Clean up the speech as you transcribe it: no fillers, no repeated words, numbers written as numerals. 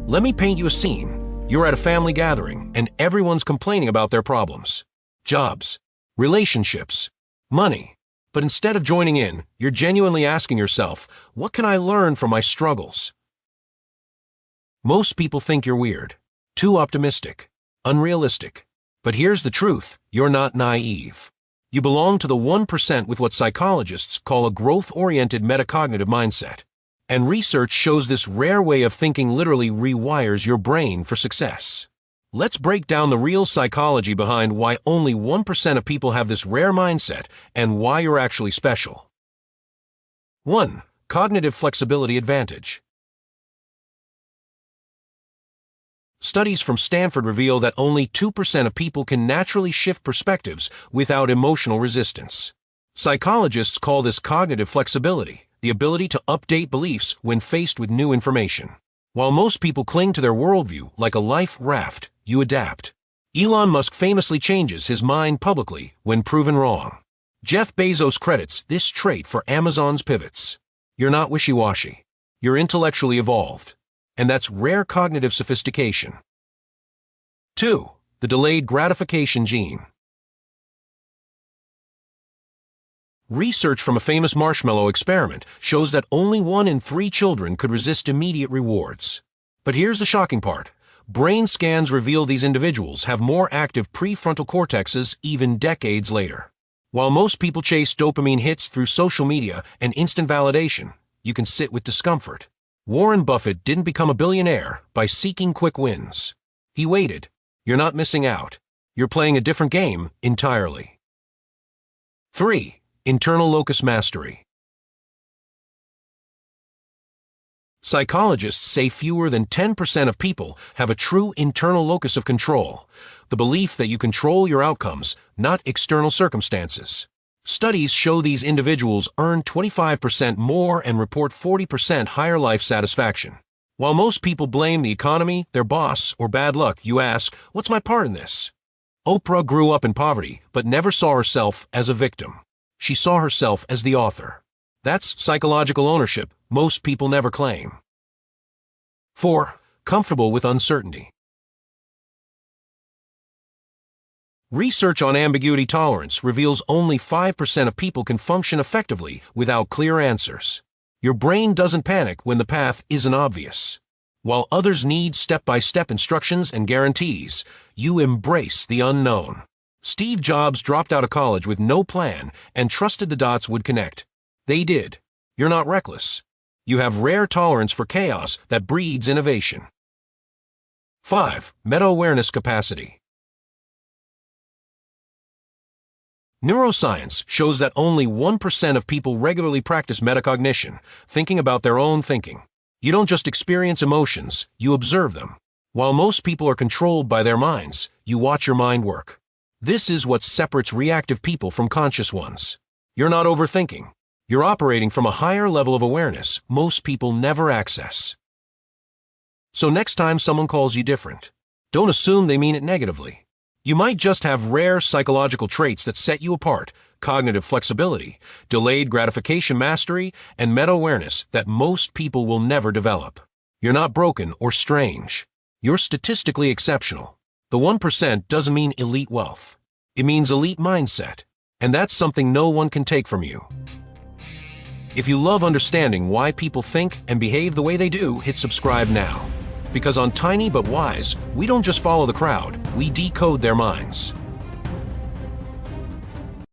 Let me paint you a scene. You're at a family gathering, and everyone's complaining about their problems. Jobs, relationships, money. But instead of joining in, you're genuinely asking yourself, what can I learn from my struggles? Most people think you're weird, too optimistic, unrealistic. But here's the truth, you're not naive. You belong to the 1% with what psychologists call a growth-oriented metacognitive mindset. And research shows this rare way of thinking literally rewires your brain for success. Let's break down the real psychology behind why only 1% of people have this rare mindset and why you're actually special. 1. Cognitive flexibility advantage. Studies from Stanford reveal that only 2% of people can naturally shift perspectives without emotional resistance. Psychologists call this cognitive flexibility, the ability to update beliefs when faced with new information. While most people cling to their worldview like a life raft, you adapt. Elon Musk famously changes his mind publicly when proven wrong. Jeff Bezos credits this trait for Amazon's pivots. You're not wishy-washy. You're intellectually evolved. And that's rare cognitive sophistication. 2. The delayed gratification gene. Research from a famous marshmallow experiment shows that only 1 in 3 children could resist immediate rewards. But here's the shocking part. Brain scans reveal these individuals have more active prefrontal cortexes even decades later. While most people chase dopamine hits through social media and instant validation, you can sit with discomfort. Warren Buffett didn't become a billionaire by seeking quick wins. He waited. You're not missing out. You're playing a different game entirely. 3. Internal locus mastery. Psychologists say fewer than 10% of people have a true internal locus of control, the belief that you control your outcomes, not external circumstances. Studies show these individuals earn 25% more and report 40% higher life satisfaction. While most people blame the economy, their boss, or bad luck, you ask, what's my part in this? Oprah grew up in poverty, but never saw herself as a victim. She saw herself as the author. That's psychological ownership most people never claim. 4. Comfortable with uncertainty. Research on ambiguity tolerance reveals only 5% of people can function effectively without clear answers. Your brain doesn't panic when the path isn't obvious. While others need step-by-step instructions and guarantees, you embrace the unknown. Steve Jobs dropped out of college with no plan and trusted the dots would connect. They did. You're not reckless. You have rare tolerance for chaos that breeds innovation. 5. Meta-awareness capacity. Neuroscience shows that only 1% of people regularly practice metacognition, thinking about their own thinking. You don't just experience emotions, you observe them. While most people are controlled by their minds, you watch your mind work. This is what separates reactive people from conscious ones. You're not overthinking. You're operating from a higher level of awareness most people never access. So next time someone calls you different, don't assume they mean it negatively. You might just have rare psychological traits that set you apart, cognitive flexibility, delayed gratification mastery, and meta-awareness that most people will never develop. You're not broken or strange. You're statistically exceptional. The 1% doesn't mean elite wealth. It means elite mindset. And that's something no one can take from you. If you love understanding why people think and behave the way they do, hit subscribe now. Because on Tiny But Wise, we don't just follow the crowd, we decode their minds.